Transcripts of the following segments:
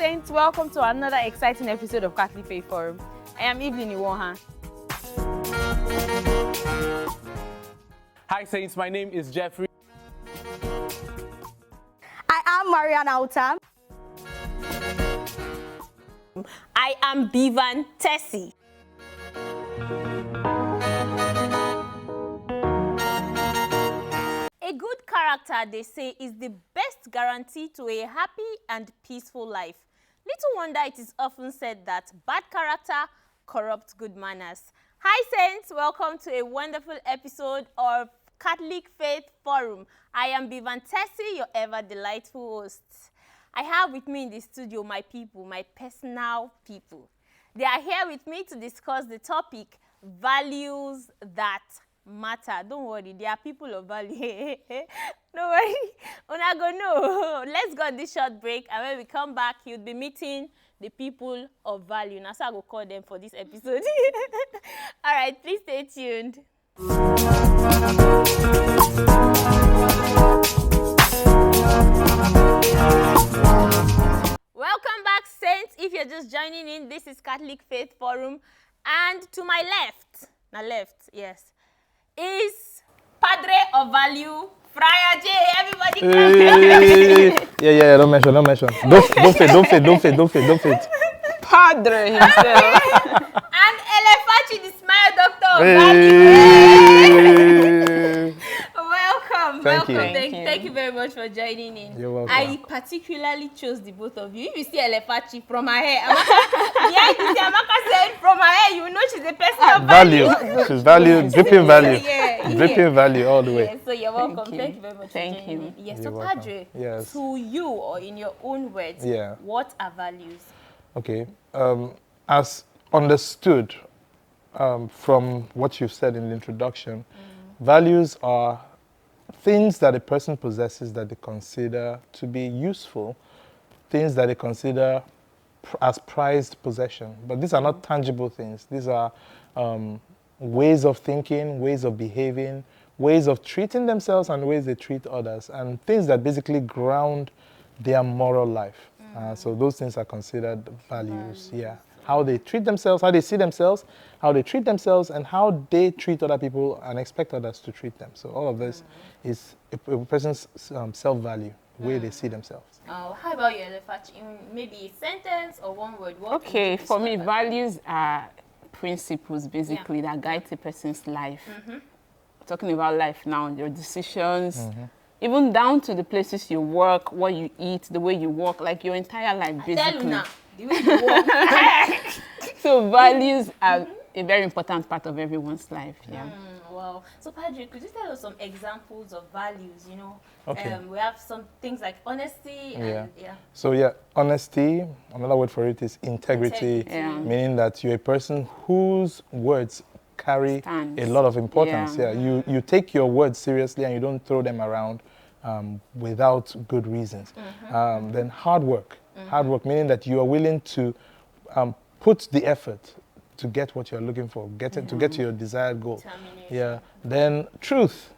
Saints, welcome to another exciting episode of Catholic Faith Forum. I am Evelyn Iwoha. Hi Saints, my name is Jeffrey. I am Marianne Autam. I am Bivan Tessy. A good character, they say, is the best guarantee to a happy and peaceful life. Little wonder it is often said that bad character corrupts good manners. Hi Saints, welcome to a wonderful episode of Catholic Faith Forum. I am Bivan Tessy, your ever delightful host. I have with me in the studio my people, my personal people. They are here with me to discuss the topic, values that matter. Don't worry, they are people of value. Don't worry, una go know. Let's go on this short break, and when we come back, you'll be meeting the people of value. Now, so I will call them for this episode. All right, please stay tuned. Welcome back, Saints. If you're just joining in, this is Catholic Faith Forum, and to my left, yes, is Padre of Value, FriarJay. Everybody clap. Yeah, don't mention. Don't fit. Padre himself. And EleFaChi, the smile doctor of value. Welcome. Thank you very much for joining in. You're welcome. I particularly chose the both of you. If you see EleFaChi from her hair, Amaka said from her hair, you know she's a person of value. She's value, dripping value. Yeah. Dripping value all the way. Yeah, so you're welcome. Thank you very much for joining in. Yes, You're so welcome. Padre, Yes. to you, or in your own words, Yeah. what are values? Okay. As understood from what you've said in the introduction, values are things that a person possesses that they consider to be useful, things that they consider as prized possession. But these are not tangible things. These are ways of thinking, ways of behaving, ways of treating themselves and ways they treat others, and things that basically ground their moral life. So those things are considered values. Yeah. How they treat themselves, how they see themselves, how they treat themselves, and how they treat other people and expect others to treat them. So all of this is a person's self-value, the way they see themselves. How about you, EleFaChi? Maybe a sentence or one word? Okay, for me, values are principles, basically, that guide a person's life. Talking about life now, your decisions, even down to the places you work, what you eat, the way you walk, like your entire life, basically. Tell you now, the way you walk. So values are a very important part of everyone's life. Yeah. Wow. So Padre, could you tell us some examples of values? You know, Okay. We have some things like honesty and So honesty, another word for it is integrity. Yeah. Meaning that you're a person whose words carry Stands. a lot of importance. Yeah. You take your words seriously and you don't throw them around without good reasons. Then hard work. Hard work meaning that you are willing to put the effort to get what you're looking for, to get to your desired goal. Yeah. Then truth,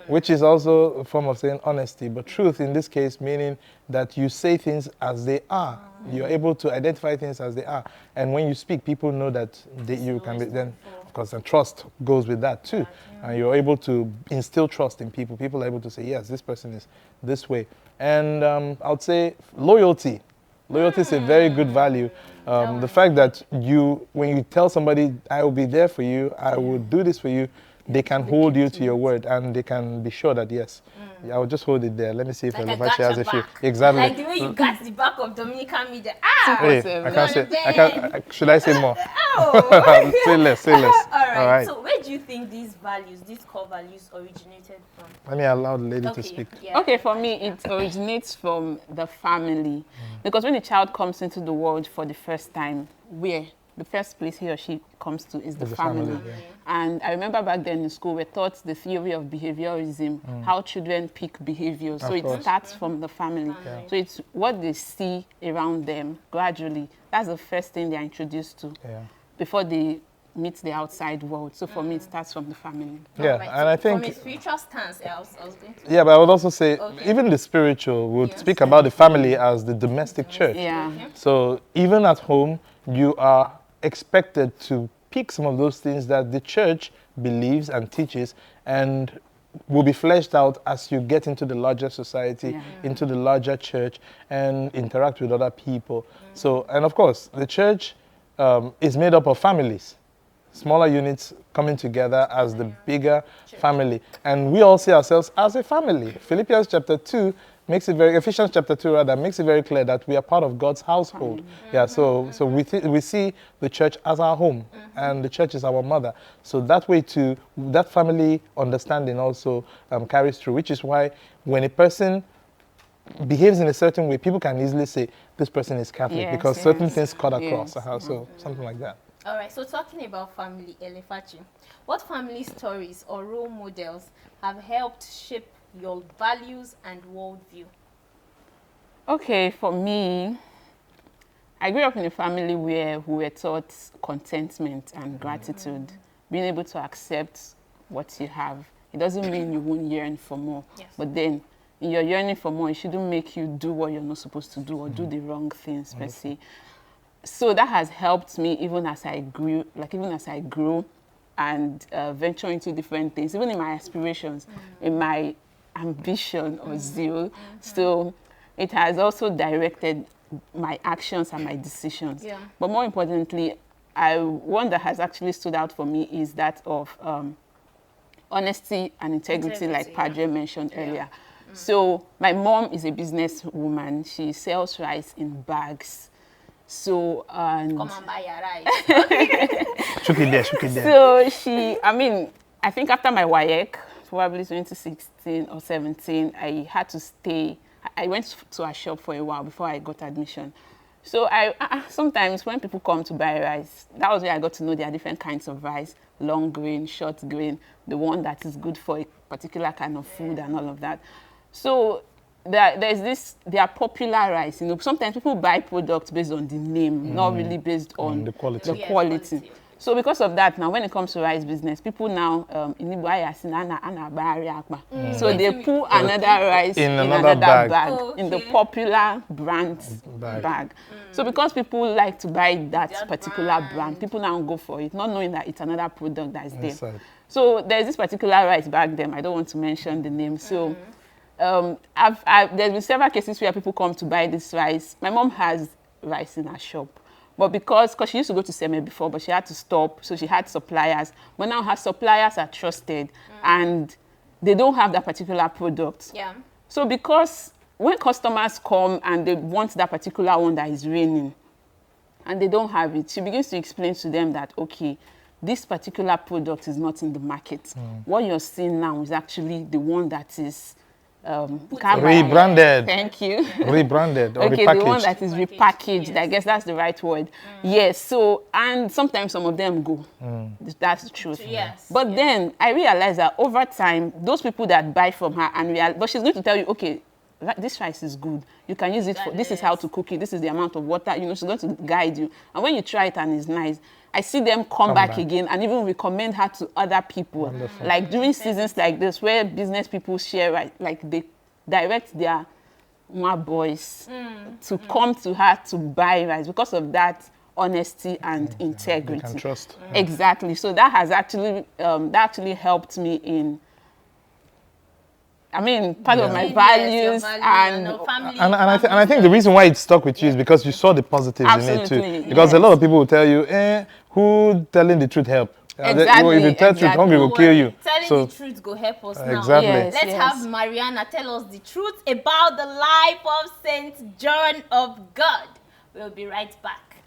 which is also a form of saying honesty, but truth in this case meaning that you say things as they are. You're able to identify things as they are. And when you speak, people know that you can be, then of course, and trust goes with that too. And you're able to instill trust in people. People are able to say, yes, this person is this way. And I would say loyalty. Loyalty is a very good value. The fact that when you tell somebody, I will be there for you, I will do this for you, they can hold you to your word, and they can be sure that, yes, I will just hold it there. Let me see if like EleFaChi has a few. back. Exactly. Like the way you got the back of Dominican media. Hey, I can't say, should I say more? Oh. Say less. All right. So where do you think these values, these core values, originated from? Let me allow the lady to speak. Yeah. Okay, for me, it originates from the family. Because when a child comes into the world for the first time, the first place he or she comes to is the family. Yeah. And I remember back then in school, we taught the theory of behaviorism, how children pick behavior. So it starts from the family. So it's what they see around them gradually. That's the first thing they're introduced to before they meet the outside world. So for me, it starts from the family. Yeah, Right, and I think... From a spiritual stance, I was going to... Yeah, but I would also say, Okay. even the spiritual would Yes. speak about the family as the domestic church. Yeah. Okay. So even at home, you are expected to pick some of those things that the church believes and teaches, and will be fleshed out as you get into the larger society, Yeah. into the larger church, and interact with other people. So, and of course, the church is made up of families, smaller units coming together as the bigger family. And we all see ourselves as a family. Philippians chapter 2 makes it very, Ephesians chapter 2 rather, makes it very clear that we are part of God's household. Yeah, so we see the church as our home, and the church is our mother. So that way too, that family understanding also carries through, which is why when a person behaves in a certain way, people can easily say, this person is Catholic, Yes, because certain yes. things cut across. Yes. So something like that. All right, so talking about family, EleFaChi, what family stories or role models have helped shape your values and worldview? Okay, for me, I grew up in a family where we were taught contentment and gratitude, being able to accept what you have. It doesn't mean you won't yearn for more, Yes. but then in your yearning for more, it shouldn't make you do what you're not supposed to do or do the wrong things per se. So that has helped me even as I grew, and venture into different things, even in my aspirations, in my ambition or zeal. So it has also directed my actions and my decisions. Yeah. But more importantly, one that has actually stood out for me is that of honesty and integrity, like FriarJay mentioned earlier. So my mom is a businesswoman. She sells rice in bags. So, and Come and buy your rice. Shook it there. so I think after my WAEC, probably 2016 or 17, I had to stay. I went to a shop for a while before I got admission. So sometimes when people come to buy rice, that was where I got to know there are different kinds of rice, long grain, short grain, the one that is good for a particular kind of food and all of that. So there are popular rice. Sometimes people buy products based on the name, not really based on the quality. Yes, quality. quality. So because of that, now when it comes to rice business, people now so they put another rice In in another another bag. bag, in the Okay. popular brand bag. So because people like to buy that That particular brand. brand, people now go for it, not knowing that it's another product that is there. Inside. So there's this particular rice bag there. I don't want to mention the name. So there's been several cases where people come to buy this rice. My mom has rice in her shop. But because she used to go to Seme before, but she had to stop, so she had suppliers. But now her suppliers are trusted, and they don't have that particular product. Yeah. So because when customers come and they want that particular one that is raining, and they don't have it, she begins to explain to them that, okay, this particular product is not in the market. What you're seeing now is actually the one that is Rebranded. Thank you. Rebranded or Okay, repackaged. the one that is repackaged. Yes. I guess that's the right word. Yes. So, and sometimes some of them go. That's the truth. Yes. But then I realized that over time, those people that buy from her but she's going to tell you, okay, this rice is good. You can use it for, this is how to cook it. This is the amount of water. She's going to guide you. And when you try it and it's nice, I see them come back again and even recommend her to other people. Wonderful. Like during seasons like this where business people share, like they direct their boys to come to her to buy rice because of that honesty and integrity. You can trust. Exactly. So that has actually helped me in, part of my Yes, values your and family. And I think the reason why it stuck with you is because you saw the positives in it Absolutely, too. Because a yes. lot of people will tell you, who telling the truth help? Exactly, If you tell truth, hungry will kill you. Telling the truth go help us now. Exactly. Yes. Let's have Mariana tell us the truth about the life of Saint John of God. We'll be right back.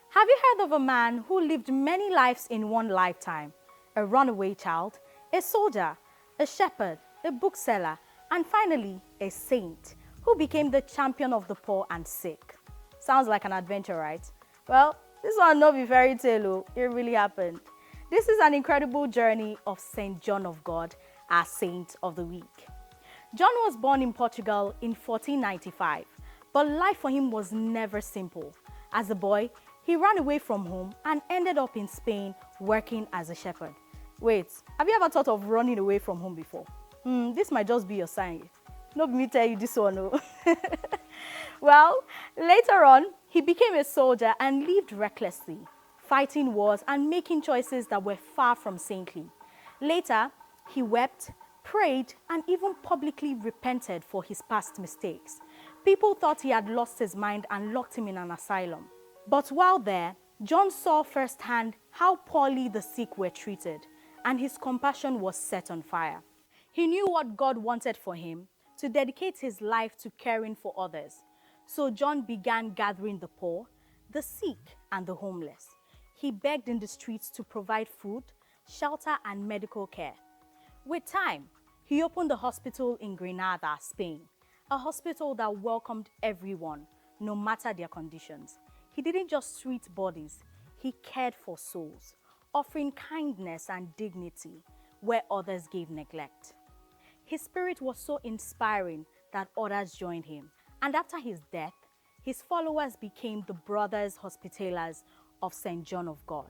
Have you heard of a man who lived many lives in one lifetime? A runaway child, a soldier, a shepherd, a bookseller, and finally, a saint who became the champion of the poor and sick. Sounds like an adventure, right? Well, this one no be fairy tale, it really happened. This is an incredible journey of Saint John of God, our Saint of the Week. John was born in Portugal in 1495, but life for him was never simple. As a boy, he ran away from home and ended up in Spain working as a shepherd. Wait, have you ever thought of running away from home before? This might just be your sign. Not me tell you this one, no. Well, later on, he became a soldier and lived recklessly, fighting wars and making choices that were far from saintly. Later, he wept, prayed, and even publicly repented for his past mistakes. People thought he had lost his mind and locked him in an asylum. But while there, John saw firsthand how poorly the sick were treated, and his compassion was set on fire. He knew what God wanted for him, to dedicate his life to caring for others. So John began gathering the poor, the sick, and the homeless. He begged in the streets to provide food, shelter, and medical care. With time, he opened a hospital in Granada, Spain, a hospital that welcomed everyone, no matter their conditions. He didn't just treat bodies, he cared for souls, offering kindness and dignity where others gave neglect. His spirit was so inspiring that others joined him, and after his death, his followers became the Brothers Hospitallers of St. John of God.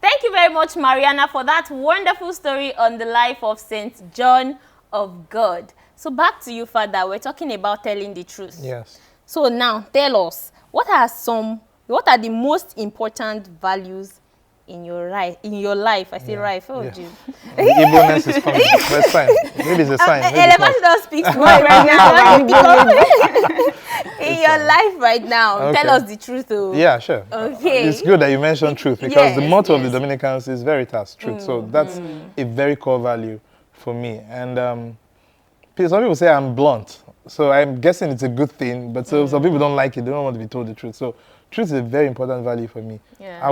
Thank you very much, Mariana, for that wonderful story on the life of St. John of God. So back to you, Father. We're talking about telling the truth. Yes. So now, tell us, what are the most important values in your life? I say life. Oh, Jim. The Igbo-ness is coming. That's fine. Maybe it's a sign. EleFaChi don't speak more right now. In your life right now, tell us the truth. Oh. Yeah, sure. Okay. It's good that you mentioned truth, because the motto of the Dominicans is veritas, truth. So that's a very core value for me. And some people say I'm blunt. So I'm guessing it's a good thing, but some people don't like it. They don't want to be told the truth. So truth is a very important value for me. Yes.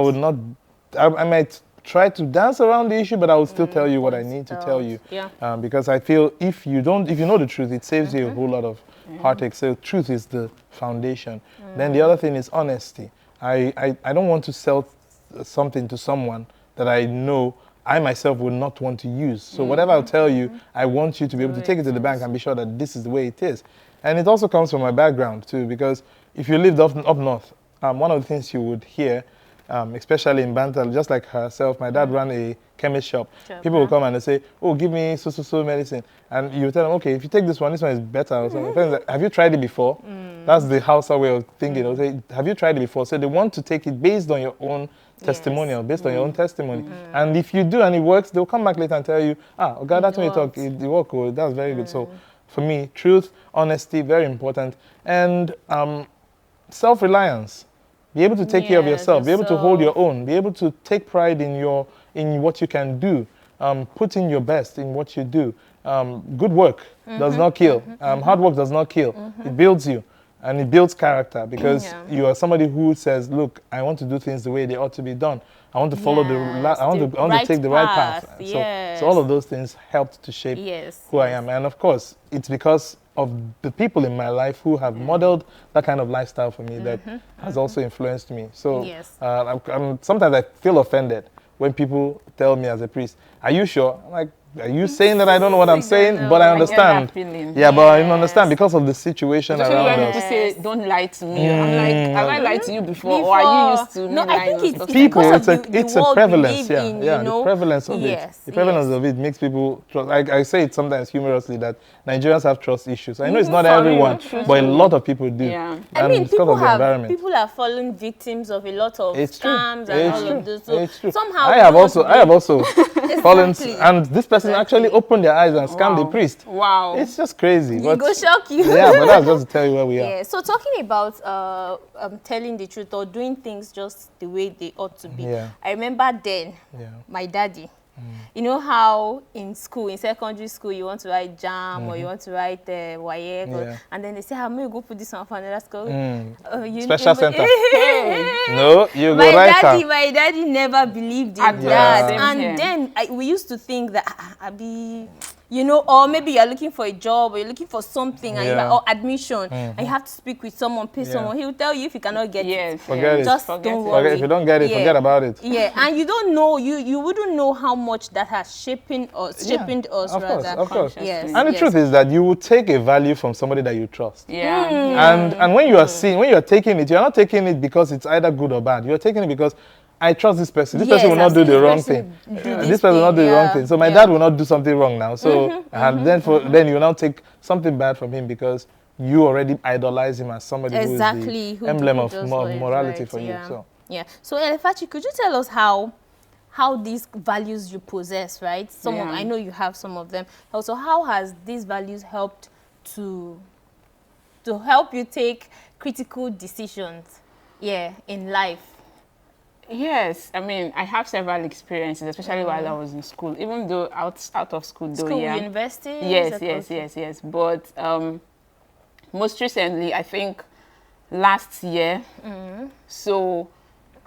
I might try to dance around the issue, but I will still tell you what I need to tell you. Yeah. Because I feel if you know the truth, it saves you a whole lot of heartache. So truth is the foundation. Then the other thing is honesty. I don't want to sell something to someone that I know I myself would not want to use. So whatever I'll tell you, I want you to be able to take it to the bank and be sure that this is the way it is. And it also comes from my background too, because if you lived up north, one of the things you would hear, especially in Bantal, just like herself, my dad ran a chemist shop. People will come and they say, oh, give me so medicine. And you tell them, okay, if you take this one is better. Or something. Have you tried it before? That's the Hausa way of thinking. They'll say, have you tried it before? So they want to take it based on your own testimonial, based on your own testimony. And if you do and it works, they'll come back later and tell you, okay, that's when you talk, it worked, oh, that's very good. So for me, truth, honesty, very important. And self-reliance. Be able to take care of yourself, be able to hold your own, be able to take pride in what you can do, put in your best in what you do. Good work does not kill. Hard work does not kill. It builds you. And it builds character, because you are somebody who says, look, I want to do things the way they ought to be done. I want to follow I want to take the right path. So all of those things helped to shape who I am. And of course, it's because of the people in my life who have modeled that kind of lifestyle for me that has also influenced me. So sometimes I feel offended when people tell me as a priest, are you sure? I'm like, are you saying that I don't know what I'm saying? But I understand. But I understand because of the situation around us. People say, don't lie to me. I'm like, have I lied to you before? Or are you used to me lying? I think it's people, it's a prevalence. The prevalence of it. The prevalence of it makes people trust. I say it sometimes humorously that Nigerians have trust issues. I know it's not everyone, but a lot of people do. I mean, people have fallen victims of a lot of scams and all of this. So somehow I have also fallen, and this person actually opened their eyes and scammed the priest. Wow. It's just crazy. It go shock you. Yeah, but that's just to tell you where we are. Yeah. So talking about telling the truth or doing things just the way they ought to be. I remember then, my daddy. You know how in school, in secondary school, you want to write JAM or you want to write WAEC, and then they say, how may you go put this on for another school? Special center. No, you go right. My daddy never believed in that. And then we used to think that, you know, or maybe you're looking for a job or you're looking for something and Yeah. or admission, and you have to speak with someone, pay someone. He will tell you if you cannot get it. Forget it. Just Forget don't it. worry. If you don't get it, forget about it. Yeah, and you don't know, you wouldn't know how much that has shaping us, Of course, rather. of course. Yes. And the truth is that you will take a value from somebody that you trust. Yeah. And when you are seeing, when you are taking it, you are not taking it because it's either good or bad. You are taking it because I trust this person. This person will not do the wrong thing. This person will not do the wrong thing. So my dad will not do something wrong now. So and then you will now take something bad from him because you already idolize him as somebody who is the emblem of morality for you. So So EleFaChi, could you tell us how these values you possess, right? I know you have some of them. Also, how has these values helped to help you take critical decisions, in life? Yes, I mean, I have several experiences, especially while I was in school. Even though out of school, though, University. Yes. But most recently, I think last year. So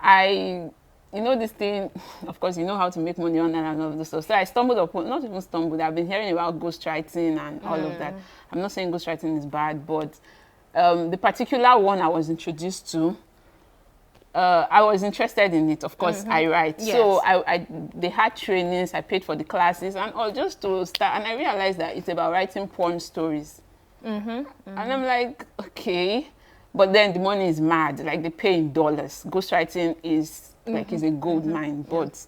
you know this thing, of course, you know how to make money online and all of this stuff. So I stumbled upon, not even stumbled, I've been hearing about ghostwriting and all of that. I'm not saying ghostwriting is bad, but the particular one I was introduced to, I was interested in it. Of course, I write. Yes. So they had trainings, I paid for the classes and all just to start. And I realized that it's about writing porn stories. And I'm like, okay. But then the money is mad. Like, they pay in dollars. Ghostwriting is like is a gold mine. But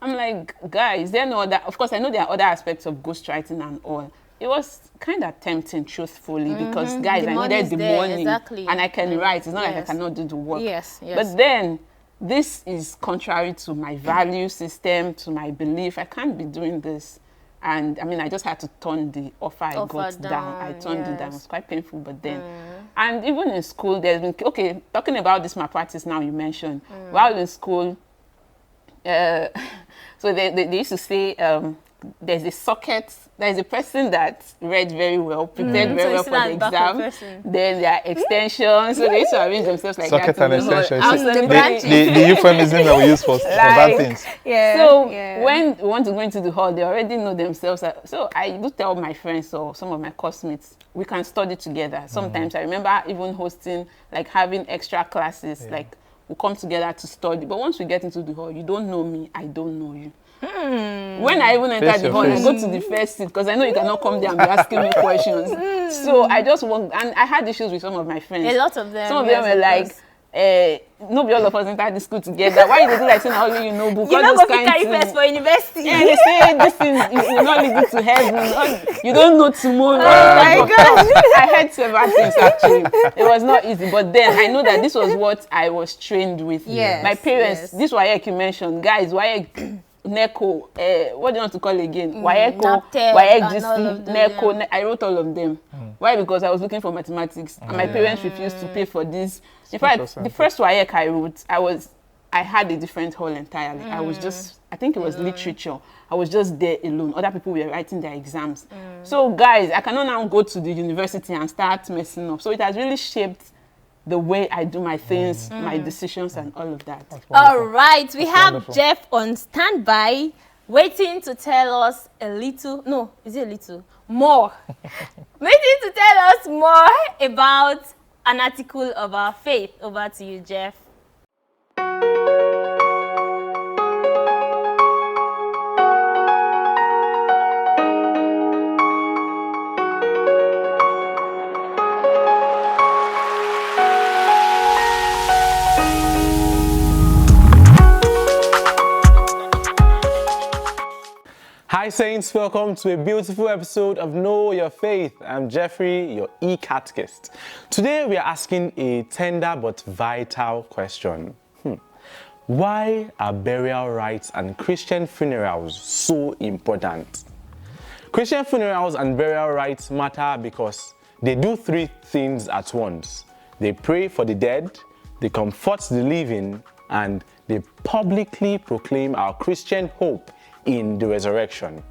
I'm like, guys, there are no other. Of course, I know there are other aspects of ghostwriting and all. It was kind of tempting, truthfully, because guys, I needed the money, and I can write. It's not like I cannot do the work. Yes. But then this is contrary to my value system, to my belief. I can't be doing this. And I mean, I just had to turn the offer I got down. I turned it down. It was quite painful, but then. And even in school, there's been, okay, talking about this malpractice now you mentioned. While in school, so they used to say, there's a socket, there's a person that read very well, prepared very well for the exam. Then there are extensions, so they used to arrange themselves like socket that. And extensions. The euphemism that we use for bad things. When we want to go into the hall, they already know themselves. So I do tell my friends or some of my classmates, we can study together. Sometimes I remember even hosting, like having extra classes, like we come together to study. But once we get into the hall, you don't know me, I don't know you. When I even enter the hall, I go to the first seat because I know you cannot come there and be asking me questions. So I just walk, and I had issues with some of my friends. A lot of them. Some of them were like, nobody all of us entered the school together. Why you do like saying only you know book? You're not going to carry first for university. Yeah, they say this thing it will not lead you to heaven. You don't know tomorrow. Oh my God. I heard several things actually. It was not easy, but then I know that this was what I was trained with. Yes, my parents. This WAEC you mentioned, guys. WAEC. NECO, what do you want to call it again? WAECO, WAEC GC, NECO. I wrote all of them. Why? Because I was looking for mathematics, and my parents refused to pay for this. In fact, the first WAEC I wrote, I had a different hall entirely. I was just, I think it was literature. I was just there alone. Other people were writing their exams. So guys, I cannot now go to the university and start messing up. So it has really shaped the way I do my things, my decisions, and all of that. All right, we have Jeff on standby, waiting to tell us a little, no, is it a little? More. Waiting to tell us more about an article of our faith. Over to you, Jeff. Hi Saints, welcome to a beautiful episode of Know Your Faith. I'm Jeffrey, your e-catechist. Today we are asking a tender but vital question. Why are burial rites and Christian funerals so important? Christian funerals and burial rites matter because they do three things at once. They pray for the dead, they comfort the living, and they publicly proclaim our Christian hope in the resurrection.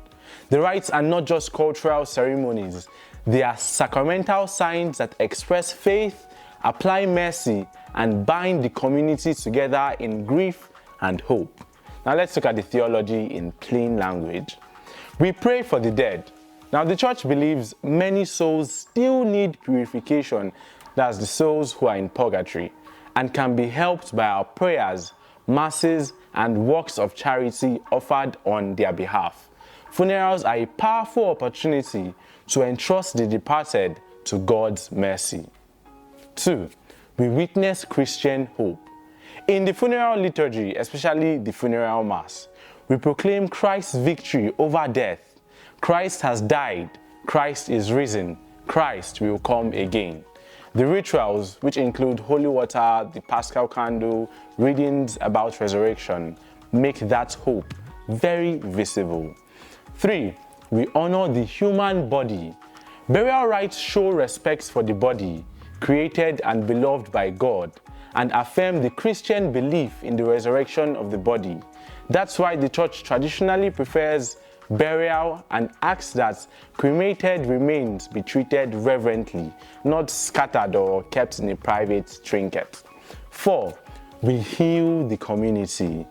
The rites are not just cultural ceremonies, they are sacramental signs that express faith, apply mercy, and bind the community together in grief and hope. Now let's look at the theology in plain language. We pray for the dead. Now, the church believes many souls still need purification, that's the souls who are in purgatory, and can be helped by our prayers, masses, and works of charity offered on their behalf. Funerals are a powerful opportunity to entrust the departed to God's mercy. 2. We witness Christian hope. In the funeral liturgy, especially the funeral mass, we proclaim Christ's victory over death. Christ has died, Christ is risen, Christ will come again. The rituals, which include holy water, the Paschal candle, readings about resurrection, make that hope very visible. 3. We honor the human body. Burial rites show respect for the body, created and beloved by God, and affirm the Christian belief in the resurrection of the body. That's why the church traditionally prefers burial and asks that cremated remains be treated reverently, not scattered or kept in a private trinket. 4. We heal the community.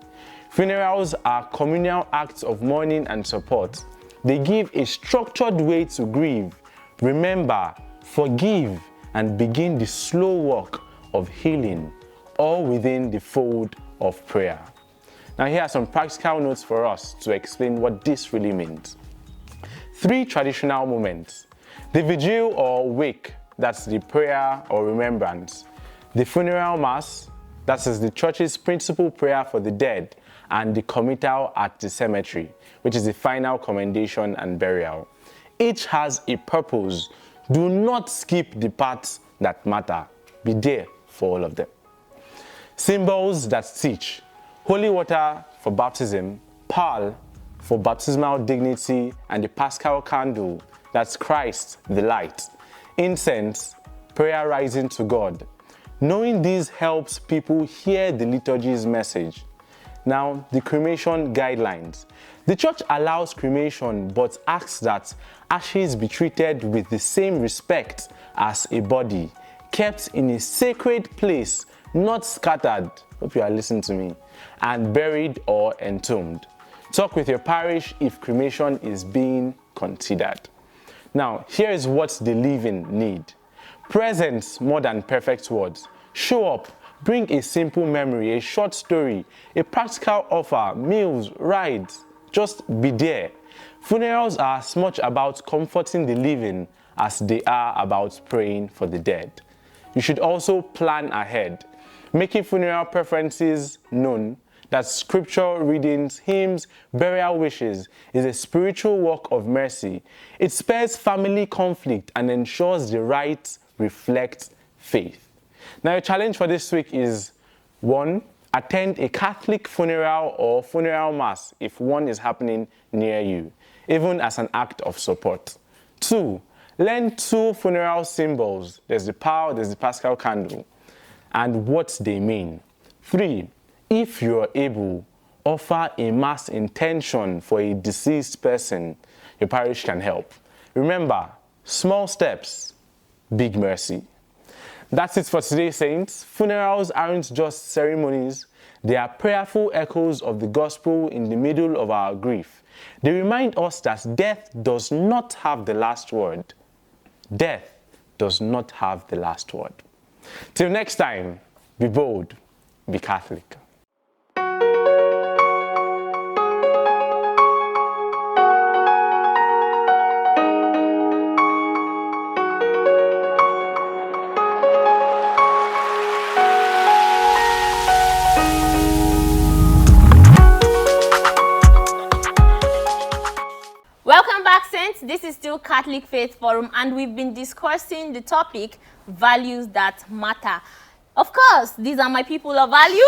Funerals are communal acts of mourning and support. They give a structured way to grieve, remember, forgive, and begin the slow work of healing, all within the fold of prayer. Now, here are some practical notes for us to explain what this really means. 3 traditional moments: the vigil or wake, that's the prayer or remembrance; the funeral mass, that is the church's principal prayer for the dead; and the committal at the cemetery, which is the final commendation and burial. Each has a purpose. Do not skip the parts that matter. Be there for all of them. Symbols that teach: holy water for baptism, pearl for baptismal dignity, and the Paschal candle, that's Christ, the light. Incense, prayer rising to God. Knowing these helps people hear the liturgy's message. Now, the cremation guidelines. The church allows cremation but asks that ashes be treated with the same respect as a body, kept in a sacred place, not scattered, hope you are listening to me, and buried or entombed. Talk with your parish if cremation is being considered. Now, here is what the living need. Presence more than perfect words. Show up, bring a simple memory, a short story, a practical offer, meals, rides. Just be there. Funerals are as much about comforting the living as they are about praying for the dead. You should also plan ahead, making funeral preferences known, that scripture readings, hymns, burial wishes is a spiritual work of mercy. It spares family conflict and ensures the rites reflect faith. Now, your challenge for this week is 1. Attend a Catholic funeral or funeral mass if one is happening near you, even as an act of support. 2. Learn 2 funeral symbols. There's the pearl, there's the Paschal candle, and what they mean. 3. If you are able, offer a mass intention for a deceased person. Your parish can help. Remember, small steps, big mercy. That's it for today, saints. Funerals aren't just ceremonies. They are prayerful echoes of the gospel in the middle of our grief. They remind us that death does not have the last word. Death does not have the last word. Till next time, be bold, be Catholic. Welcome back, Saints. This is still Catholic Faith Forum, and we've been discussing the topic, values that matter. Of course, these are my people of value.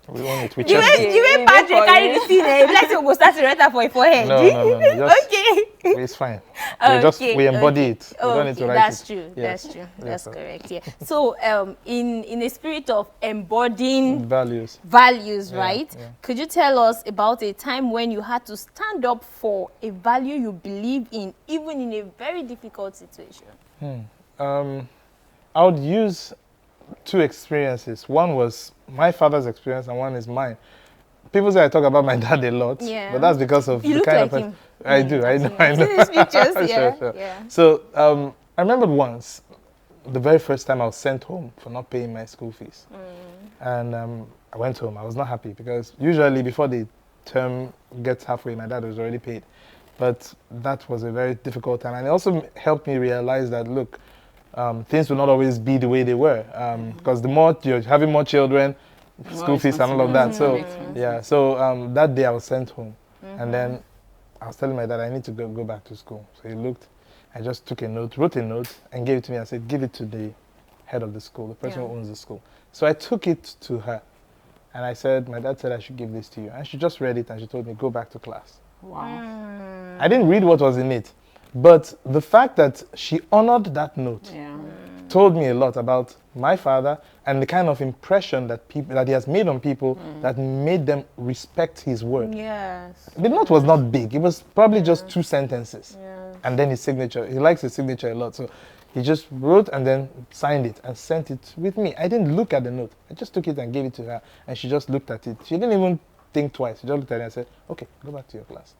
We want it. We You check ain't Patrick carry the scene. Let's go start to write for your forehead. No. Just, Okay. it's fine. We embody it. We don't need to write that's it. True. Yes. That's true. Yes, That's sir. correct. Yeah. So, in a spirit of embodying Values. values, Yeah, right? yeah. Could you tell us about a time when you had to stand up for a value you believe in, even in a very difficult situation? I would use 2 experiences. One was my father's experience and one is mine. people say I talk about my dad a lot, but that's because of You the look kind like of person. him. I do. I know. I know. See these pictures? Yeah. Sure. Yeah. So I remembered once, the very first time I was sent home for not paying my school fees, and I went home. I was not happy because usually before the term gets halfway, my dad was already paid. But that was a very difficult time, and it also helped me realize that look, things will not always be the way they were, because the more you're having more children, school fees and all of that. So yeah, so that day I was sent home, and then I was telling my dad I need to go back to school. So he looked, I just took a note, wrote a note, and gave it to me. I said, give it to the head of the school, the person who owns the school. So I took it to her, and I said, my dad said I should give this to you, and she just read it and she told me go back to class. Wow. I didn't read what was in it, but the fact that she honored that note told me a lot about my father and the kind of impression that he has made on people that made them respect his word. Yes. The note was not big. It was probably just 2 sentences. And then his signature. He likes his signature a lot. So he just wrote and then signed it and sent it with me. I didn't look at the note. I just took it and gave it to her. And she just looked at it. She didn't even think twice. She just looked at it and said, okay, go back to your class.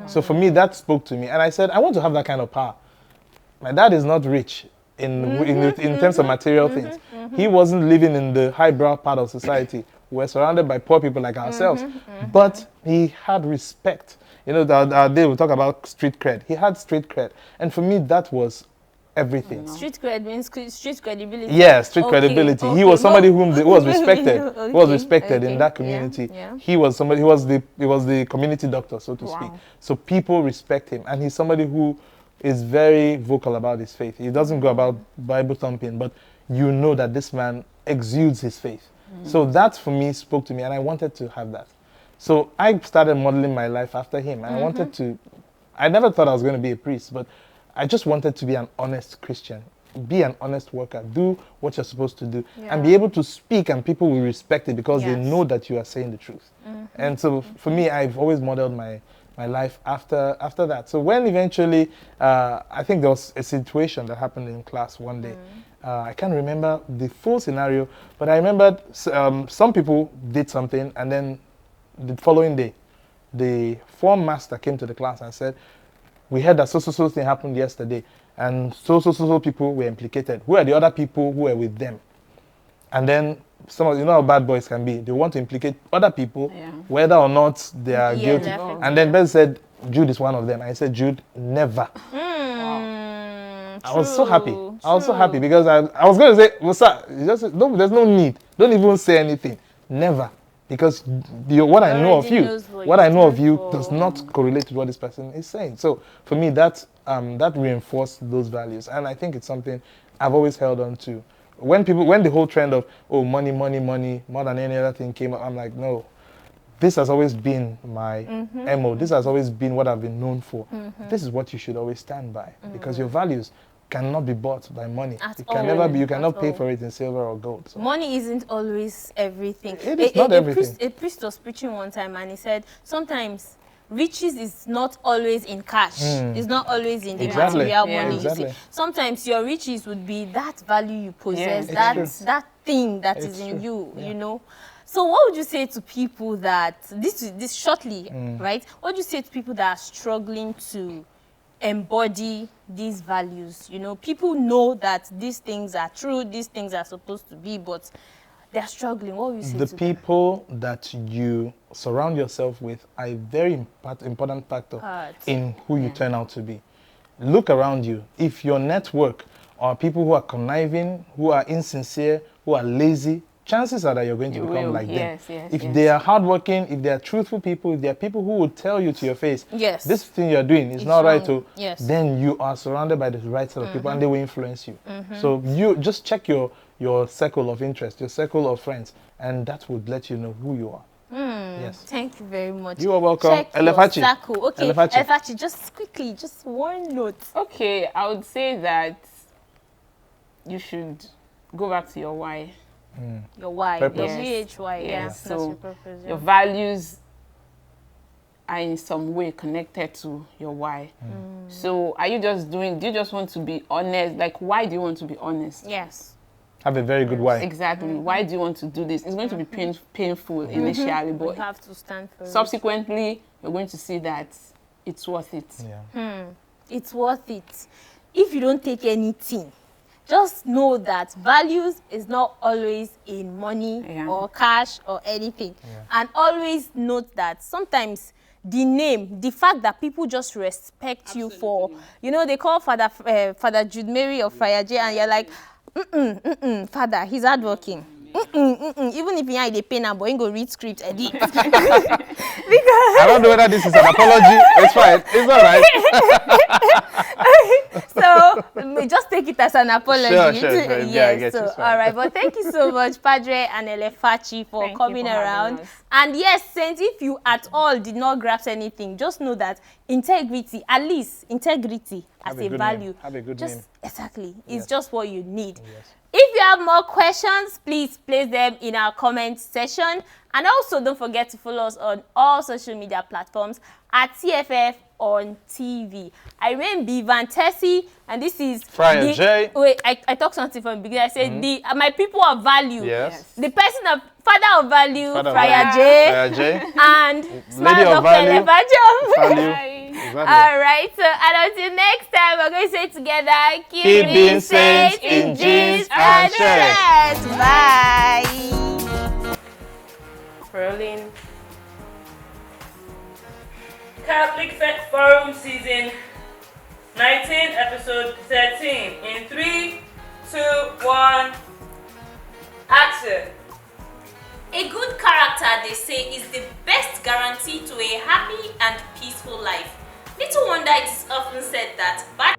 So for me, that spoke to me. And I said, I want to have that kind of power. My dad is not rich in terms of material things. He wasn't living in the highbrow part of society. We're surrounded by poor people like ourselves. But he had respect. You know, they will talk about street cred. He had street cred. And for me, that was everything. Street cred means street credibility. Yeah, street credibility. He was somebody who was respected. Who was respected in that community. He was somebody. He was the community doctor, so to speak. So people respect him, and he's somebody who is very vocal about his faith. He doesn't go about Bible thumping, but you know that this man exudes his faith. So that for me spoke to me, and I wanted to have that. So I started modeling my life after him. And I wanted to. I never thought I was going to be a priest, but I just wanted to be an honest Christian, be an honest worker, do what you're supposed to do, and be able to speak, and people will respect it because they know that you are saying the truth. And so for me, I've always modeled my life after that. So when eventually, I think there was a situation that happened in class one day. I can't remember the full scenario, but I remembered some people did something, and then the following day, the form master came to the class and said, we heard that so thing happened yesterday, and so people were implicated. Who are the other people who were with them? And then some of, you know how bad boys can be. They want to implicate other people, whether or not they are guilty. Definitely. And then Ben said, Jude is one of them. I said, Jude, never. I was so happy. I was so happy because I was going to say, well, sir, there's no need. Don't even say anything. Never. Because what I know of you, does not correlate with what this person is saying. So for me, that reinforced those values, and I think it's something I've always held on to. When the whole trend of money more than any other thing came up, I'm like, no, this has always been my MO. This has always been what I've been known for. This is what you should always stand by, because your values cannot be bought by money. You cannot pay for it in silver or gold. So. Money isn't always everything. It is not everything. A priest was preaching one time, and he said sometimes riches is not always in cash. It's not always in the material money. You see. Sometimes your riches would be that value you possess, that thing that is in you. You know. So what would you say to people that this shortly, right? What would you say to people that are struggling to embody these values? You know, people know that these things are true, these things are supposed to be, but they're struggling. What would you say to them? The people that you surround yourself with are a very important factor in who you turn out to be. Look around you. If your network are people who are conniving, who are insincere, who are lazy, chances are that you're going to become like them. If they are hardworking, if they are truthful people, if they are people who will tell you to your face, this thing you're doing is not right, then you are surrounded by the right set of people, and they will influence you. So you just check your circle of interest, your circle of friends, and that would let you know who you are. Yes. Thank you very much. You are welcome. EleFaChi. Okay, EleFaChi, just quickly, just one note. Okay, I would say that you should go back to your why. Your why, WHY, yes. So that's your purpose. Your values are in some way connected to your why. So do you just want to be honest? Like, why do you want to be honest? Yes. have a very good why. Exactly. Why do you want to do this? It's going to be painful initially, You but have to stand for it. subsequently, you're going to see that it's worth it. Yeah. It's worth it. If you don't take anything, just know that values is not always in money or cash or anything. And always note that sometimes the name, the fact that people just respect you for, you know, they call Father Jude Mary of FriarJay, and you're like, Father, he's hardworking. Even if you're the pain, but you go read script edit. Because I don't know whether this is an apology. It's fine. It's all right. So just take it as an apology. Sure. Yes, Yeah, I get so you. all right. But thank you so much, FriarJay and EleFaChi, for coming for having around. us. And yes, Saints, if you at all did not grasp anything, just know that integrity, at least integrity as a good value, name. Have a good just name. exactly, Yes. it's just what you need. Yes. If you have more questions, please place them in our comment section. And also, don't forget to follow us on all social media platforms at TFF on TV. I remain Bivan Tessy, and this is FriarJay. Wait, I talked something from the beginning. I said my people of value. Yes. The person of father of value, Father of FriarJay, FriarJay. and Lady smart of Dr. value. EleFaChi. Value. Exactly. All right, so and until next time, we're going to say together, Keep being saints in jeans and shirts. Bye. Rolling. Catholic Faith Forum Season 19, Episode 13. In 3, 2, 1, action. A good character, they say, is the best guarantee to a happy and peaceful life. Little wonder it is often said that bad